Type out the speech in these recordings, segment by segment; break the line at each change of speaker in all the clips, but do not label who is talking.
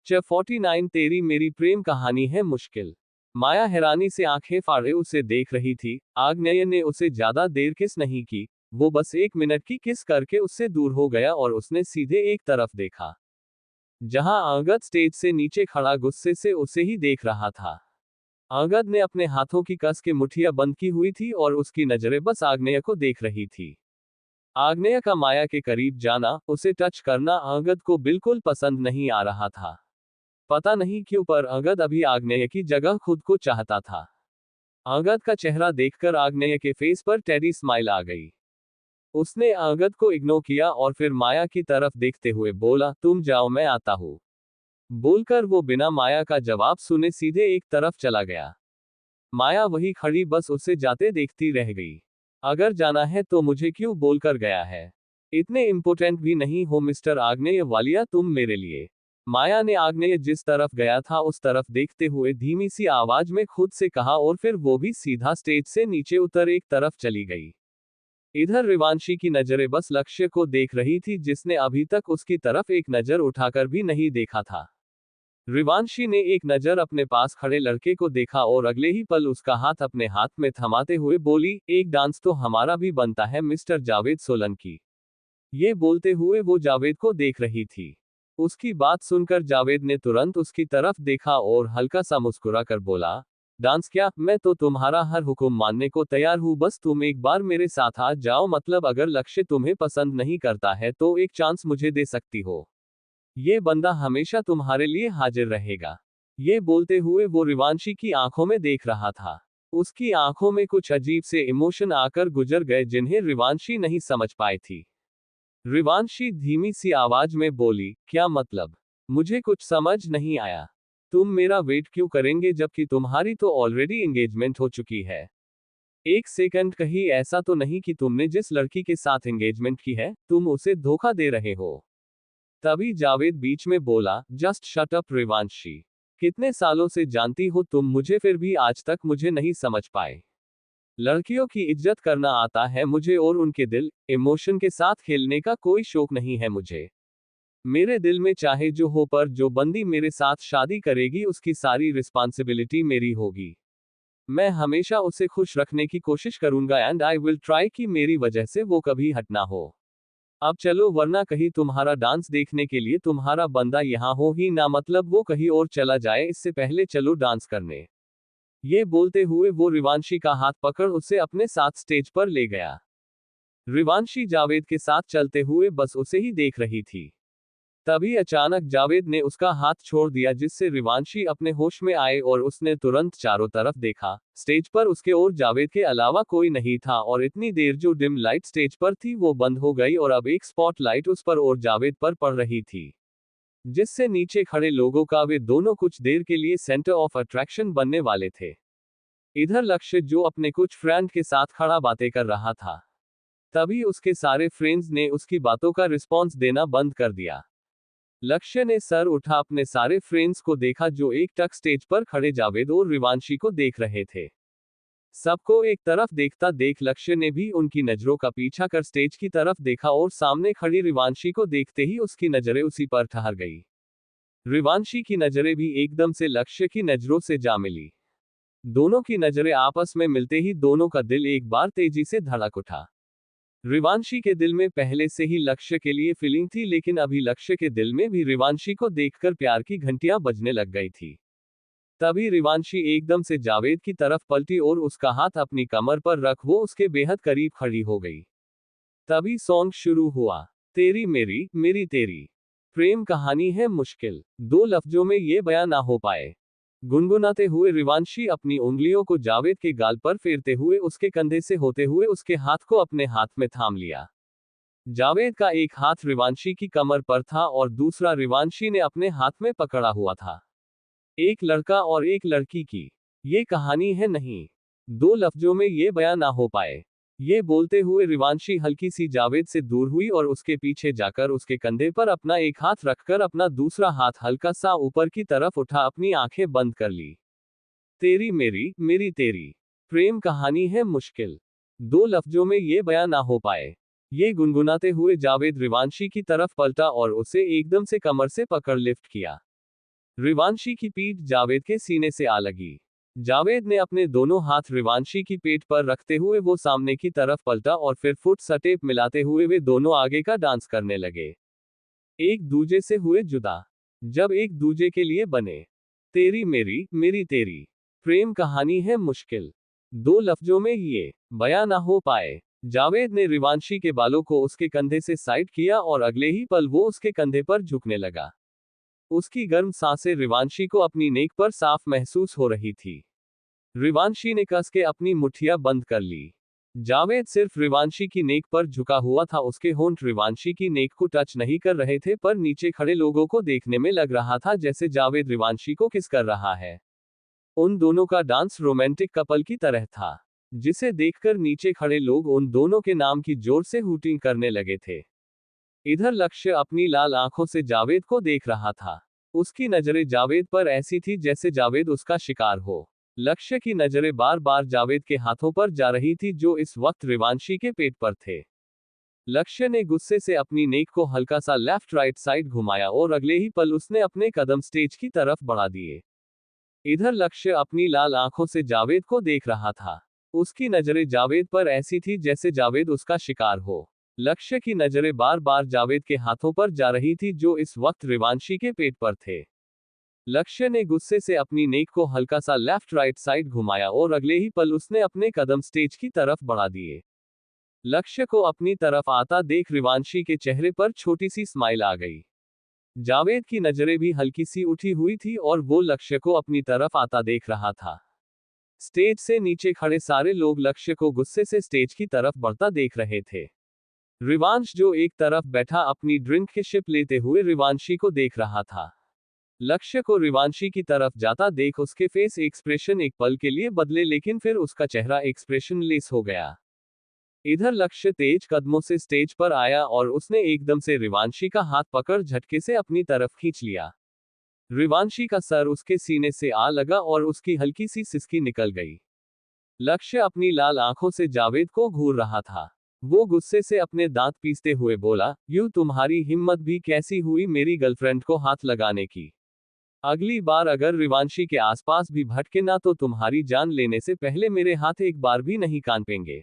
49 तेरी मेरी प्रेम कहानी है मुश्किल। माया हैरानी से आंखें फाड़े उसे देख रही थी। आग्नेय ने उसे ज्यादा देर किस नहीं की। वो बस 1 मिनट की किस करके उससे दूर हो गया और उसने सीधे एक तरफ देखा, जहां अंगद स्टेज से नीचे खड़ा गुस्से से उसे ही देख रहा था। अंगद ने अपने हाथों की कस के मुठ्ठियां बंद की हुई थी और उसकी नजरें बस आग्नेय को देख रही थी। आग्नेय का माया के करीब जाना, उसे टच करना अंगद को बिल्कुल पसंद नहीं आ रहा था। पता नहीं क्यों पर अंगद अभी आग्नेय की जगह खुद को चाहता था। अंगद का चेहरा देखकर आग्नेय के फेस पर टेडी स्माइल आ गई। उसने अंगद को इग्नोर किया और फिर माया की तरफ देखते हुए बोला, तुम जाओ मैं आता हूँ। बोलकर वो बिना माया का जवाब सुने सीधे एक तरफ चला गया। माया वही खड़ी बस उसे जाते देखती रह गई। अगर जाना है तो मुझे क्यों बोलकर गया है? इतने इम्पोर्टेंट भी नहीं हो मिस्टर आग्नेय वालिया तुम मेरे लिए। माया ने आग्नेय जिस तरफ गया था उस तरफ देखते हुए धीमी सी आवाज में खुद से कहा और फिर वो भी सीधा स्टेज से नीचे उतर एक तरफ चली गई। इधर रिवांशी की नजरें बस लक्ष्य को देख रही थी, जिसने अभी तक उसकी तरफ एक नजर उठाकर भी नहीं देखा था। रिवांशी ने एक नजर अपने पास खड़े लड़के को देखा और अगले ही पल उसका हाथ अपने हाथ में थमाते हुए बोली, एक डांस तो हमारा भी बनता है मिस्टर जावेद सोलंकी। ये बोलते हुए वो जावेद को देख रही थी। उसकी बात सुनकर जावेद ने तुरंत उसकी तरफ देखा और हल्का सा मुस्कुरा कर बोला, डांस क्या, मैं तो तुम्हारा हर हुक्म मानने को तैयार हूँ, बस तुम एक बार मेरे साथ आ जाओ, मतलब अगर लक्ष्य तुम्हें पसंद नहीं करता है तो एक चांस मुझे दे सकती हो। ये बंदा हमेशा तुम्हारे लिए हाजिर रहेगा। ये बोलते हुए वो रिवांशी की आंखों में देख रहा था। उसकी आंखों में कुछ अजीब से इमोशन आकर गुजर गए जिन्हें रिवांशी नहीं समझ पाई थी। रिवांशी धीमी सी आवाज में बोली, क्या मतलब? मुझे कुछ समझ नहीं आया। तुम मेरा वेट क्यों करेंगे जबकि तुम्हारी तो ऑलरेडी एंगेजमेंट हो चुकी है? एक सेकंड, कहीं ऐसा तो नहीं कि तुमने जिस लड़की के साथ एंगेजमेंट की है तुम उसे धोखा दे रहे हो? तभी जावेद बीच में बोला, जस्ट शट अप रिवांशी। कितने सालों से जानती हो तुम मुझे, फिर भी आज तक मुझे नहीं समझ पाए। लड़कियों की इज्जत करना आता है मुझे और उनके दिल, इमोशन के साथ खेलने का कोई शौक नहीं है मुझे। मेरे दिल में चाहे जो हो, पर जो बंदी मेरे साथ शादी करेगी उसकी सारी रिस्पॉन्सिबिलिटी मेरी होगी। मैं हमेशा उसे खुश रखने की कोशिश करूंगा एंड आई विल ट्राई कि मेरी वजह से वो कभी हट ना हो। अब चलो, वरना कहीं तुम्हारा डांस देखने के लिए तुम्हारा बंदा यहाँ हो ही ना, मतलब वो कहीं और चला जाए, इससे पहले चलो डांस करने। ये बोलते हुए वो रिवांशी का हाथ पकड़ उसे अपने साथ स्टेज पर ले गया। रिवांशी जावेद के साथ चलते हुए बस उसे ही देख रही थी। तभी अचानक जावेद ने उसका हाथ छोड़ दिया, जिससे रिवांशी अपने होश में आए और उसने तुरंत चारों तरफ देखा। स्टेज पर उसके और जावेद के अलावा कोई नहीं था और इतनी देर जो डिम लाइट स्टेज पर थी वो बंद हो गई और अब एक स्पॉटलाइट उस पर और जावेद पर पड़ रही थी, जिससे नीचे खड़े लोगों का वे दोनों कुछ देर के लिए सेंटर ऑफ अट्रैक्शन बनने वाले थे। इधर लक्ष्य जो अपने कुछ फ्रेंड के साथ खड़ा बातें कर रहा था, तभी उसके सारे फ्रेंड्स ने उसकी बातों का रिस्पॉन्स देना बंद कर दिया। लक्ष्य ने सर उठा अपने सारे फ्रेंड्स को देखा जो एक टक स्टेज पर खड़े जावेद और रिवांशी को देख रहे थे। सबको एक तरफ देखता देख लक्ष्य ने भी उनकी नजरों का पीछा कर स्टेज की तरफ देखा और सामने खड़ी रिवांशी को देखते ही उसकी नजरें उसी पर ठहर गई। रिवांशी की नजरें भी एकदम से लक्ष्य की नजरों से जा मिली। दोनों की नजरें आपस में मिलते ही दोनों का दिल एक बार तेजी से धड़क उठा। रिवांशी के दिल में पहले से ही लक्ष्य के लिए फीलिंग थी, लेकिन अभी लक्ष्य के दिल में भी रिवांशी को देखकर प्यार की घंटियां बजने लग गई थी। तभी रिवांशी एकदम से जावेद की तरफ पलटी और उसका हाथ अपनी कमर पर रख वो उसके बेहद करीब खड़ी हो गई। तभी सॉन्ग शुरू हुआ। तेरी मेरी मेरी तेरी प्रेम कहानी है मुश्किल, दो लफ्जों में ये बयां ना हो पाए। गुनगुनाते हुए रिवांशी अपनी उंगलियों को जावेद के गाल पर फेरते हुए उसके कंधे से होते हुए उसके हाथ को अपने हाथ में थाम लिया। जावेद का एक हाथ रिवांशी की कमर पर था और दूसरा रिवांशी ने अपने हाथ में पकड़ा हुआ था। एक लड़का और एक लड़की की ये कहानी है, नहीं दो लफ्जों में ये बयां ना हो पाए। ये बोलते हुए रिवांशी हल्की सी जावेद से दूर हुई और उसके पीछे जाकर उसके कंधे पर अपना एक हाथ रखकर अपना दूसरा हाथ हल्का सा ऊपर की तरफ उठा अपनी आंखें बंद कर ली। तेरी मेरी मेरी तेरी प्रेम कहानी है मुश्किल, दो लफ्जों में ये बयां ना हो पाए। ये गुनगुनाते हुए जावेद रिवांशी की तरफ पलटा और उसे एकदम से कमर से पकड़ लिफ्ट किया। रिवांशी की पीठ जावेद के सीने से आ लगी। जावेद ने अपने दोनों हाथ रिवांशी की पेट पर रखते हुए वो सामने की तरफ पलटा और फिर फुट स्टेप मिलाते हुए वे दोनों आगे का डांस करने लगे। एक दूजे से हुए जुदा, जब एक दूजे के लिए बने। तेरी मेरी, मेरी तेरी। प्रेम कहानी है मुश्किल, दो लफ्जों में ये बयां ना हो पाए। जावेद ने रिवांशी के बालों को उसके कंधे से साइड किया और अगले ही पल वो उसके कंधे पर झुकने लगा। उसकी गर्म सांसें रिवांशी को अपनी नेक पर साफ महसूस हो रही थी। रिवांशी ने कस के अपनी मुट्ठियां बंद कर ली। जावेद सिर्फ रिवांशी की नेक पर झुका हुआ था, उसके होंठ रिवांशी की नेक को टच नहीं कर रहे थे, पर नीचे खड़े लोगों को देखने में लग रहा था जैसे जावेद रिवांशी को किस कर रहा है। उन दोनों का डांस रोमांटिक कपल की तरह था, जिसे देखकर नीचे खड़े लोग उन दोनों के नाम की जोर से हूटिंग करने लगे थे। इधर लक्ष्य अपनी लाल आंखों से जावेद को देख रहा था। उसकी नजरें जावेद पर ऐसी थी जैसे जावेद उसका शिकार हो। लक्ष्य की नजरें बार बार जावेद के हाथों पर जा रही थी जो इस वक्त रिवांशी के पेट पर थे। लक्ष्य ने गुस्से से अपनी नेक को हल्का सा लेफ्ट राइट साइड घुमाया और अगले ही पल उसने अपने कदम स्टेज की तरफ बढ़ा दिए। इधर लक्ष्य अपनी लाल आंखों से जावेद को देख रहा था। उसकी नजरें जावेद पर ऐसी थी जैसे जावेद उसका शिकार हो। लक्ष्य की नजरें बार बार जावेद के हाथों पर जा रही थी जो इस वक्त रिवांशी के पेट पर थे। लक्ष्य ने गुस्से से अपनी नेक को हल्का सा लेफ्ट राइट साइड घुमाया और अगले ही पल उसने अपने कदम स्टेज की तरफ बढ़ा दिए। लक्ष्य को अपनी तरफ आता देख रिवांशी के चेहरे पर छोटी सी स्माइल आ गई। जावेद की नजरें भी हल्की सी उठी हुई थी और वो लक्ष्य को अपनी तरफ आता देख रहा था। स्टेज से नीचे खड़े सारे लोग लक्ष्य को गुस्से से स्टेज की तरफ बढ़ता देख रहे थे। रिवांश जो एक तरफ बैठा अपनी ड्रिंक की शिप लेते हुए रिवांशी को देख रहा था। लक्ष्य को रिवांशी की तरफ जाता देख उसके फेस एक्सप्रेशन एक पल के लिए बदले, लेकिन फिर उसका चेहरा एक्सप्रेशन लेस हो गया। इधर लक्ष्य तेज कदमों से स्टेज पर आया और उसने एकदम से रिवांशी का हाथ पकड़ झटके से अपनी तरफ खींच लिया। रिवांशी का सर उसके सीने से आ लगा और उसकी हल्की सी सिसकी निकल गई। लक्ष्य अपनी लाल आंखों से जावेद को घूर रहा था। वो गुस्से से अपने दांत पीसते हुए बोला, यूं तुम्हारी हिम्मत भी कैसी हुई मेरी गर्लफ्रेंड को हाथ लगाने की। अगली बार अगर रिवांशी के आसपास भी भटके ना तो तुम्हारी जान लेने से पहले मेरे हाथ एक बार भी नहीं कांपेंगे।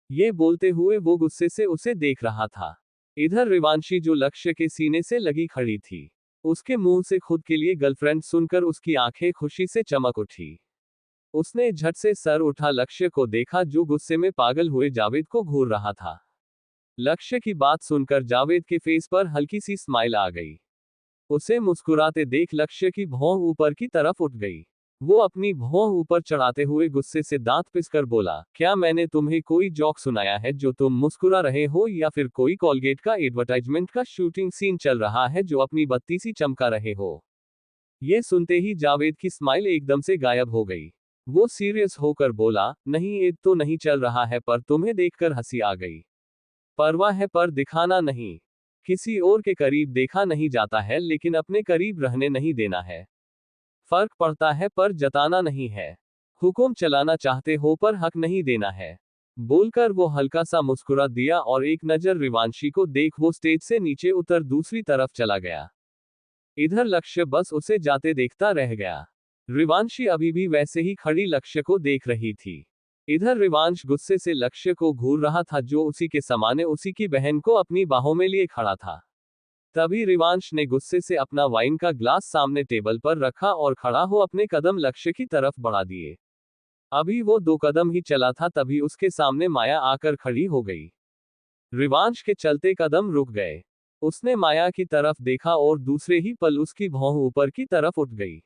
ये बोलते हुए वो गुस्से से उसे देख रहा था। इधर रिवांशी जो लक्ष्य के सीने से लगी खड़ी थी, उसके मुंह से खुद के लिए गर्लफ्रेंड सुनकर उसकी आंखें खुशी से चमक उठी। उसने झट से सर उठा लक्ष्य को देखा जो गुस्से में पागल हुए जावेद को घूर रहा था। लक्ष्य की बात सुनकर जावेद के फेस पर हल्की सी स्माइल आ गई। उसे मुस्कुराते देख लक्ष्य की भौं ऊपर की तरफ उठ गई। वो अपनी भौं ऊपर चढ़ाते हुए गुस्से से दांत पिसकर बोला, क्या मैंने तुम्हें कोई जोक सुनाया है जो तुम मुस्कुरा रहे हो, या फिर कोई कॉलगेट का एडवर्टाइजमेंट का शूटिंग सीन चल रहा है जो अपनी बत्ती सी चमका रहे हो। ये सुनते ही जावेद की स्माइल एकदम से गायब हो गई। वो सीरियस होकर बोला, नहीं ये तो नहीं चल रहा है, पर तुम्हें देखकर हंसी आ गई। परवाह है पर दिखाना नहीं। किसी और के करीब देखा नहीं जाता है, लेकिन अपने करीब रहने नहीं देना है। फर्क पड़ता है पर जताना नहीं है। हुक्म चलाना चाहते हो पर हक नहीं देना है। बोलकर वो हल्का सा मुस्कुरा दिया और एक नजर रिवांशी को देख वो स्टेज से नीचे उतर दूसरी तरफ चला गया। इधर लक्ष्य बस उसे जाते देखता रह गया। रिवांशी अभी भी वैसे ही खड़ी लक्ष्य को देख रही थी। इधर रिवांश गुस्से से लक्ष्य को घूर रहा था जो उसी के समाने उसी की बहन को अपनी बाहों में लिए खड़ा था। तभी रिवांश ने गुस्से से अपना वाइन का ग्लास सामने टेबल पर रखा और खड़ा हो अपने कदम लक्ष्य की तरफ बढ़ा दिए। अभी वो 2 कदम ही चला था तभी उसके सामने माया आकर खड़ी हो गई। रिवांश के चलते कदम रुक गए। उसने माया की तरफ देखा और दूसरे ही पल उसकी भौं ऊपर की तरफ उठ गई।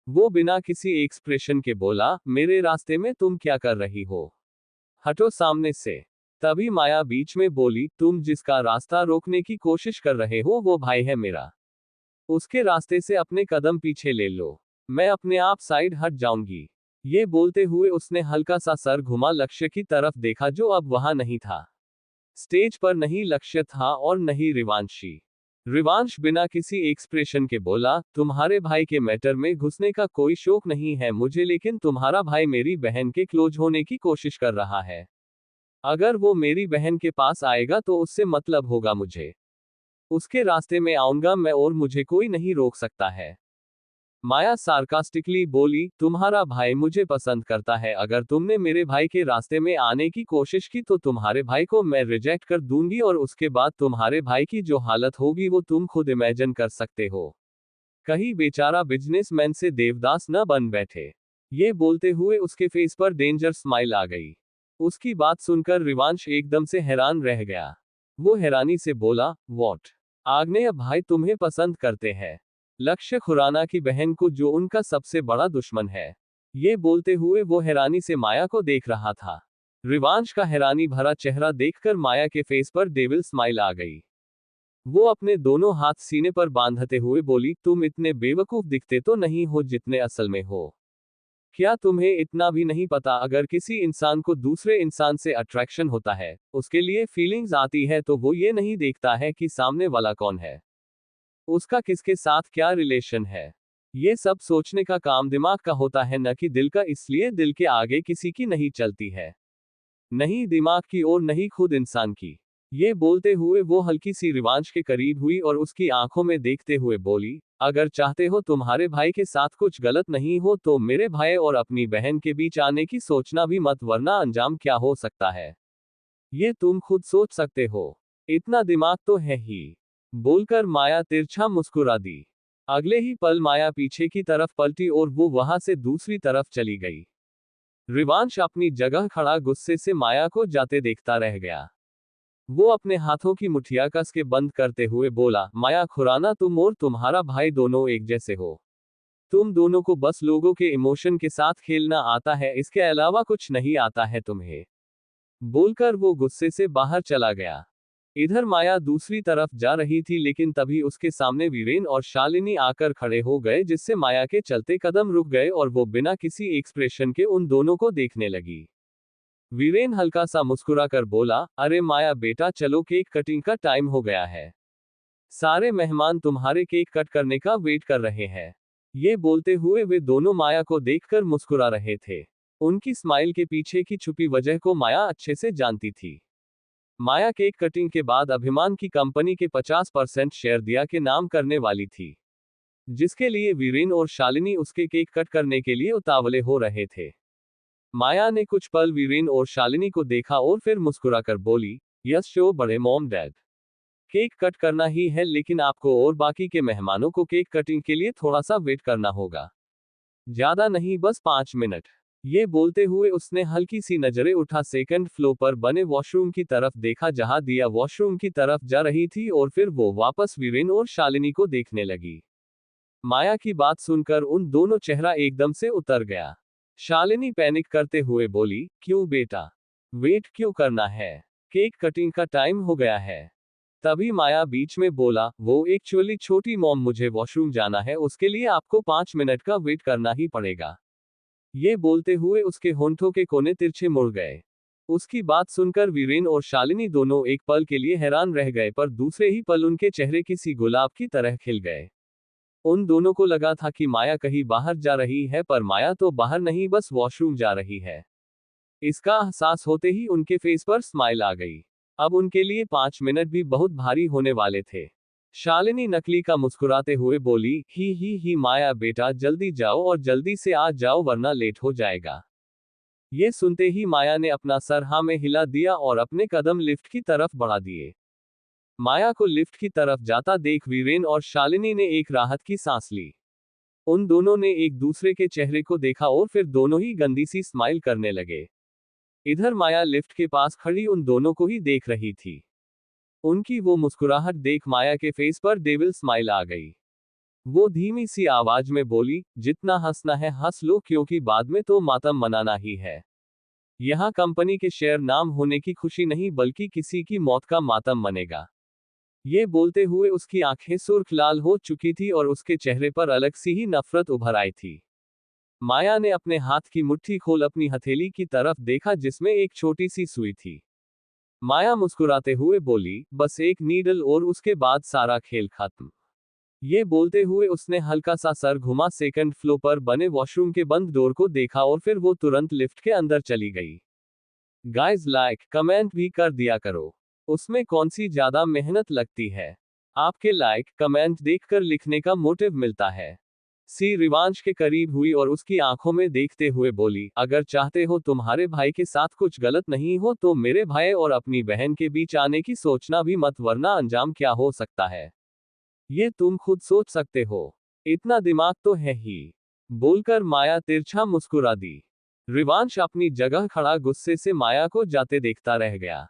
वो बिना किसी एक्सप्रेशन के बोला, मेरे रास्ते में तुम क्या कर रही हो? हटो सामने से। तभी माया बीच में बोली, तुम जिसका रास्ता रोकने की कोशिश कर रहे हो वो भाई है मेरा। उसके रास्ते से अपने कदम पीछे ले लो, मैं अपने आप साइड हट जाऊंगी। ये बोलते हुए उसने हल्का सा सर घुमा लक्ष्य की तरफ देखा जो अब वहां नहीं था। स्टेज पर नहीं लक्ष्य था और नहीं रिवांशी। रिवांश बिना किसी एक्सप्रेशन के बोला, तुम्हारे भाई के मैटर में घुसने का कोई शौक नहीं है मुझे, लेकिन तुम्हारा भाई मेरी बहन के क्लोज होने की कोशिश कर रहा है। अगर वो मेरी बहन के पास आएगा तो उससे मतलब होगा मुझे। उसके रास्ते में आऊंगा मैं और मुझे कोई नहीं रोक सकता है। माया सार्कास्टिकली बोली, तुम्हारा भाई मुझे पसंद करता है, अगर तुमने मेरे भाई के रास्ते में आने की कोशिश की तो तुम्हारे भाई को मैं रिजेक्ट कर दूंगी और उसके बाद तुम्हारे भाई की जो हालत होगी वो तुम खुद इमेजिन कर सकते हो। कहीं बेचारा बिजनेसमैन से देवदास न बन बैठे। ये बोलते हुए उसके फेस पर डेंजर स्माइल आ गई। उसकी बात सुनकर रिवांश एकदम से हैरान रह गया। वो हैरानी से बोला, व्हाट? आग्नेय भाई तुम्हें पसंद करते हैं? लक्ष्य खुराना की बहन को, जो उनका सबसे बड़ा दुश्मन है। ये बोलते हुए वो हैरानी से माया को देख रहा था। रिवांश का हैरानी भरा चेहरा देखकर माया के फेस पर डेविल स्माइल आ गई। वो अपने दोनों हाथ सीने पर बांधते हुए बोली, तुम इतने बेवकूफ दिखते तो नहीं हो जितने असल में हो। क्या तुम्हें इतना भी नहीं पता, अगर किसी इंसान को दूसरे इंसान से अट्रैक्शन होता है, उसके लिए फीलिंग्स आती है, तो वो ये नहीं देखता है कि सामने वाला कौन है, उसका किसके साथ क्या रिलेशन है। ये सब सोचने का काम दिमाग का होता है, न कि दिल का। इसलिए दिल के आगे किसी की नहीं चलती है, नहीं दिमाग की और नहीं खुद इंसान की। ये बोलते हुए वो हल्की सी रिवांश के करीब हुई और उसकी आंखों में देखते हुए बोली, अगर चाहते हो तुम्हारे भाई के साथ कुछ गलत नहीं हो तो मेरे भाई और अपनी बहन के बीच आने की सोचना भी मत, वरना अंजाम क्या हो सकता है ये तुम खुद सोच सकते हो। इतना दिमाग तो है ही। बोलकर माया तिरछा मुस्कुरा दी। अगले ही पल माया पीछे की तरफ पलटी और वो वहां से दूसरी तरफ चली गई। रिवांश अपनी जगह खड़ा गुस्से से माया को जाते देखता रह गया। वो अपने हाथों की मुठिया कस के बंद करते हुए बोला, माया खुराना, तुम और तुम्हारा भाई दोनों एक जैसे हो। तुम दोनों को बस लोगों के इमोशन के साथ खेलना आता है, इसके अलावा कुछ नहीं आता है तुम्हें। बोलकर वो गुस्से से बाहर चला गया। इधर माया दूसरी तरफ जा रही थी, लेकिन तभी उसके सामने वीरेन और शालिनी आकर खड़े हो गए, जिससे माया के चलते कदम रुक गए और वो बिना किसी एक्सप्रेशन के उन दोनों को देखने लगी। वीरेन हल्का सा मुस्कुराकर बोला, अरे माया बेटा, चलो केक कटिंग का टाइम हो गया है। सारे मेहमान तुम्हारे केक कट करने का वेट कर रहे हैं। ये बोलते हुए वे दोनों माया को देखकर मुस्कुरा रहे थे। उनकी स्माइल के पीछे की छुपी वजह को माया अच्छे से जानती थी। माया केक कटिंग के बाद अभिमान की कंपनी के 50% शेयर दिया के नाम करने वाली थी, जिसके लिए वीरेन और शालिनी उसके केक कट करने के लिए उतावले हो रहे थे। माया ने कुछ पल वीरेन और शालिनी को देखा और फिर मुस्कुराकर बोली, यस शो बड़े मॉम डैड, केक कट करना ही है, लेकिन आपको और बाकी के मेहमानों को केक कटिंग के लिए थोड़ा सा वेट करना होगा। ज्यादा नहीं, बस 5 मिनट। ये बोलते हुए उसने हल्की सी नजरें उठा सेकंड फ्लोर पर बने वॉशरूम की तरफ देखा, जहां दिया वॉशरूम की तरफ जा रही थी, और फिर वो वापस वीरेन और शालिनी को देखने लगी। माया की बात सुनकर उन दोनों चेहरा एकदम से उतर गया। शालिनी पैनिक करते हुए बोली, क्यों बेटा, वेट क्यों करना है, केक कटिंग का टाइम हो गया है। तभी माया बीच में बोला, वो एक्चुअली छोटी मॉम, मुझे वॉशरूम जाना है, उसके लिए आपको 5 मिनट का वेट करना ही पड़ेगा। ये बोलते हुए उसके होंठों के कोने तिरछे मुड़ गए। उसकी बात सुनकर वीरेन और शालिनी दोनों एक पल के लिए हैरान रह गए, पर दूसरे ही पल उनके चेहरे किसी गुलाब की तरह खिल गए। उन दोनों को लगा था कि माया कहीं बाहर जा रही है, पर माया तो बाहर नहीं, बस वॉशरूम जा रही है। इसका एहसास होते ही उनके फेस पर स्माइल आ गई। अब उनके लिए 5 मिनट भी बहुत भारी होने वाले थे। शालिनी नकली का मुस्कुराते हुए बोली, ही माया बेटा, जल्दी जाओ और जल्दी से आ जाओ, वरना लेट हो जाएगा। ये सुनते ही माया ने अपना सर हाँ में हिला दिया और अपने कदम लिफ्ट की तरफ बढ़ा दिए। माया को लिफ्ट की तरफ जाता देख वीरेन और शालिनी ने एक राहत की सांस ली। उन दोनों ने एक दूसरे के चेहरे को देखा और फिर दोनों ही गंदी सी स्माइल करने लगे। इधर माया लिफ्ट के पास खड़ी उन दोनों को ही देख रही थी। उनकी वो मुस्कुराहट देख माया के फेस पर डेविल स्माइल आ गई। वो धीमी सी आवाज में बोली, जितना हंसना है हंस लो, क्योंकि बाद में तो मातम मनाना ही है। यहाँ कंपनी के शेयर नाम होने की खुशी नहीं, बल्कि किसी की मौत का मातम मनेगा। ये बोलते हुए उसकी आंखें सुर्ख लाल हो चुकी थी और उसके चेहरे पर अलग सी ही नफरत उभर आई थी। माया ने अपने हाथ की मुट्ठी खोल अपनी हथेली की तरफ देखा, जिसमें एक छोटी सी सुई थी। माया मुस्कुराते हुए बोली, बस एक नीडल और उसके बाद सारा खेल खत्म। ये बोलते हुए उसने हल्का सा सर घुमा, सेकंड फ्लोर पर बने वॉशरूम के बंद डोर को देखा और फिर वो तुरंत लिफ्ट के अंदर चली गई। गाइस, लाइक कमेंट भी कर दिया करो, उसमें कौन सी ज्यादा मेहनत लगती है। आपके लाइक कमेंट देखकर लिखने का मोटिव मिलता है। सी रिवांश के करीब हुई और उसकी आंखों में देखते हुए बोली, अगर चाहते हो तुम्हारे भाई के साथ कुछ गलत नहीं हो तो मेरे भाई और अपनी बहन के बीच आने की सोचना भी मत, वरना अंजाम क्या हो सकता है ये तुम खुद सोच सकते हो। इतना दिमाग तो है ही। बोलकर माया तिरछा मुस्कुरा दी। रिवांश अपनी जगह खड़ा गुस्से से माया को जाते देखता रह गया।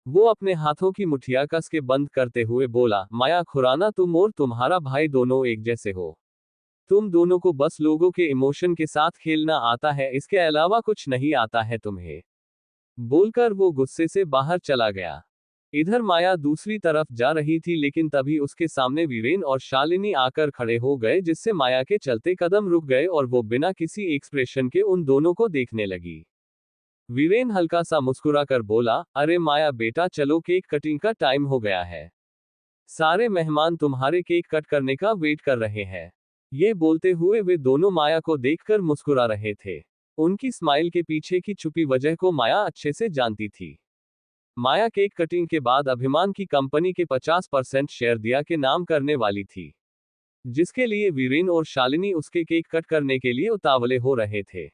वो अपने हाथों की मुठ्ठियां कस के बंद करते हुए बोला, माया खुराना, तुम और तुम्हारा भाई दोनों एक जैसे हो। तुम दोनों को बस लोगों के इमोशन के साथ खेलना आता है, इसके अलावा कुछ नहीं आता है तुम्हें। बोलकर वो गुस्से से बाहर चला गया। इधर माया दूसरी तरफ जा रही थी, लेकिन तभी उसके सामने वीरेन और शालिनी आकर खड़े हो गए, जिससे माया के चलते कदम रुक गए और वो बिना किसी एक्सप्रेशन के उन दोनों को देखने लगी। वीरेन हल्का सा मुस्कुरा कर बोला, अरे माया बेटा, चलो केक कटिंग का टाइम हो गया है। सारे मेहमान तुम्हारे केक कट करने का वेट कर रहे हैं। ये बोलते हुए वे दोनों माया को देखकर मुस्कुरा रहे थे। उनकी स्माइल के पीछे की छुपी वजह को माया अच्छे से जानती थी। माया केक कटिंग के बाद अभिमान की कंपनी के 50% शेयर दिया के नाम करने वाली थी, जिसके लिए वीरेन और शालिनी उसके केक कट करने के लिए उतावले हो रहे थे।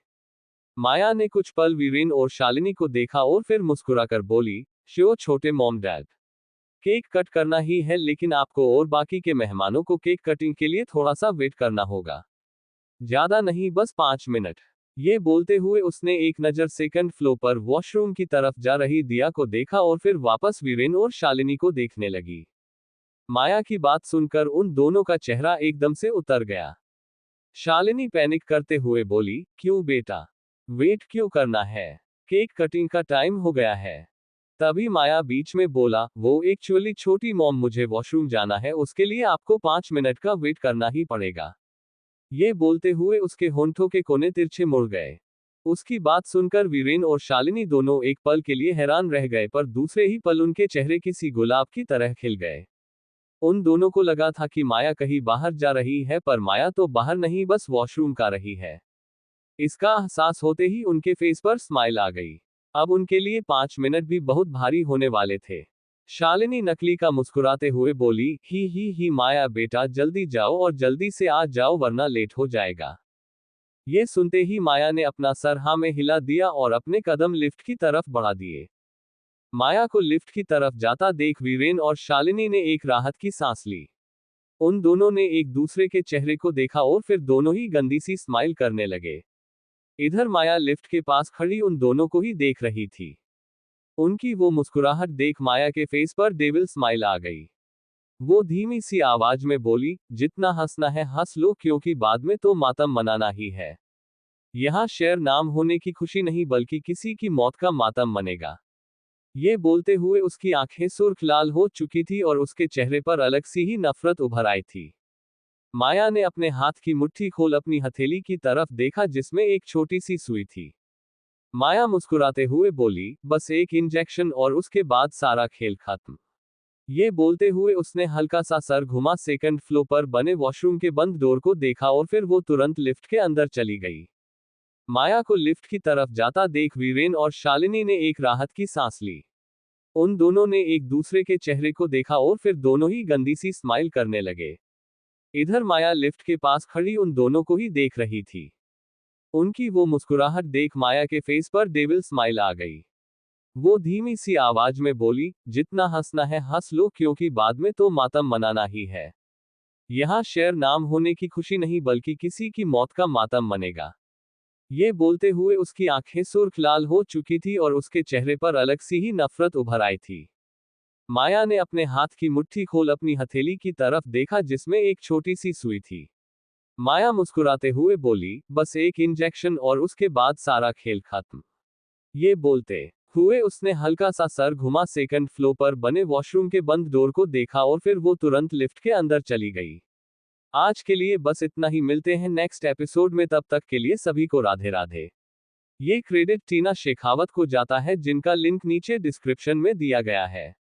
माया ने कुछ पल वीरेन और शालिनी को देखा और फिर मुस्कुराकर बोली, श्योर छोटे मॉम डैड, केक कट करना ही है, लेकिन आपको और बाकी के मेहमानों को केक कटिंग के लिए थोड़ा सा वेट करना होगा। ज्यादा नहीं, बस 5 मिनट। ये बोलते हुए उसने एक नजर सेकंड फ्लोर पर वॉशरूम की तरफ जा रही दिया को देखा और फिर वापस वीरेन और शालिनी को देखने लगी। माया की बात सुनकर उन दोनों का चेहरा एकदम से उतर गया। शालिनी पैनिक करते हुए बोली, क्यों बेटा, वेट क्यों करना है, केक कटिंग का टाइम हो गया है। तभी माया बीच में बोला, वो एक्चुअली छोटी मॉम, मुझे वॉशरूम जाना है, उसके लिए आपको 5 मिनट का वेट करना ही पड़ेगा। ये बोलते हुए उसके होंठों के कोने तिरछे मुड़ गए। उसकी बात सुनकर वीरेन और शालिनी दोनों एक पल के लिए हैरान रह गए, पर दूसरे ही पल उनके चेहरे किसी गुलाब की तरह खिल गए। उन दोनों को लगा था कि माया कहीं बाहर जा रही है, पर माया तो बाहर नहीं, बस वॉशरूम का रही है। इसका एहसास होते ही उनके फेस पर स्माइल आ गई। अब उनके लिए 5 मिनट भी बहुत भारी होने वाले थे। शालिनी नकली का मुस्कुराते हुए बोली, ही माया बेटा, जल्दी जाओ और जल्दी से आ जाओ, वरना लेट हो जाएगा। ये सुनते ही माया ने अपना सर हाँ में हिला दिया और अपने कदम लिफ्ट की तरफ बढ़ा दिए। माया को लिफ्ट की तरफ जाता देख वीरेन और शालिनी ने एक राहत की सांस ली। उन दोनों ने एक दूसरे के चेहरे को देखा और फिर दोनों ही गंदी सी स्माइल करने लगे। इधर माया लिफ्ट के पास खड़ी उन दोनों को ही देख रही थी। उनकी वो मुस्कुराहट देख माया के फेस पर डेविल स्माइल आ गई। वो धीमी सी आवाज में बोली, जितना हंसना है हंस लो, क्योंकि बाद में तो मातम मनाना ही है। यहाँ शेर नाम होने की खुशी नहीं, बल्कि किसी की मौत का मातम मनेगा। ये बोलते हुए उसकी आंखें सुर्ख लाल हो चुकी थी और उसके चेहरे पर अलग सी ही नफरत उभर आई थी। माया ने अपने हाथ की मुट्ठी खोल अपनी हथेली की तरफ देखा, जिसमें एक छोटी सी सुई थी। माया मुस्कुराते हुए बोली, बस एक इंजेक्शन और उसके बाद सारा खेल खत्म। ये बोलते हुए उसने हल्का सा सर घुमा, सेकंड फ्लोर पर बने वॉशरूम के बंद डोर को देखा और फिर वो तुरंत लिफ्ट के अंदर चली गई। माया को लिफ्ट की तरफ जाता देख वीरेन और शालिनी ने एक राहत की सांस ली। उन दोनों ने एक दूसरे के चेहरे को देखा और फिर दोनों ही गंदी सी स्माइल करने लगे। इधर माया लिफ्ट के पास खड़ी उन दोनों को ही देख रही थी। उनकी वो मुस्कुराहट देख माया के फेस पर डेविल स्माइल आ गई। वो धीमी सी आवाज में बोली, जितना हंसना है हंस लो, क्योंकि बाद में तो मातम मनाना ही है। यहाँ शेर नाम होने की खुशी नहीं, बल्कि किसी की मौत का मातम मनेगा। ये बोलते हुए उसकी आंखें सुर्ख लाल हो चुकी थी और उसके चेहरे पर अलग सी ही नफरत उभर आई थी। माया ने अपने हाथ की मुट्ठी खोल अपनी हथेली की तरफ देखा, जिसमें एक छोटी सी सुई थी। माया मुस्कुराते हुए बोली, बस एक इंजेक्शन और उसके बाद सारा खेल खत्म। ये बोलते हुए उसने हल्का सा सर घुमा, सेकंड फ्लोर पर बने वॉशरूम के बंद डोर को देखा और फिर वो तुरंत लिफ्ट के अंदर चली गई। आज के लिए बस इतना ही, मिलते हैं नेक्स्ट एपिसोड में, तब तक के लिए सभी को राधे राधे। ये क्रेडिट टीना शेखावत को जाता है, जिनका लिंक नीचे डिस्क्रिप्शन में दिया गया है।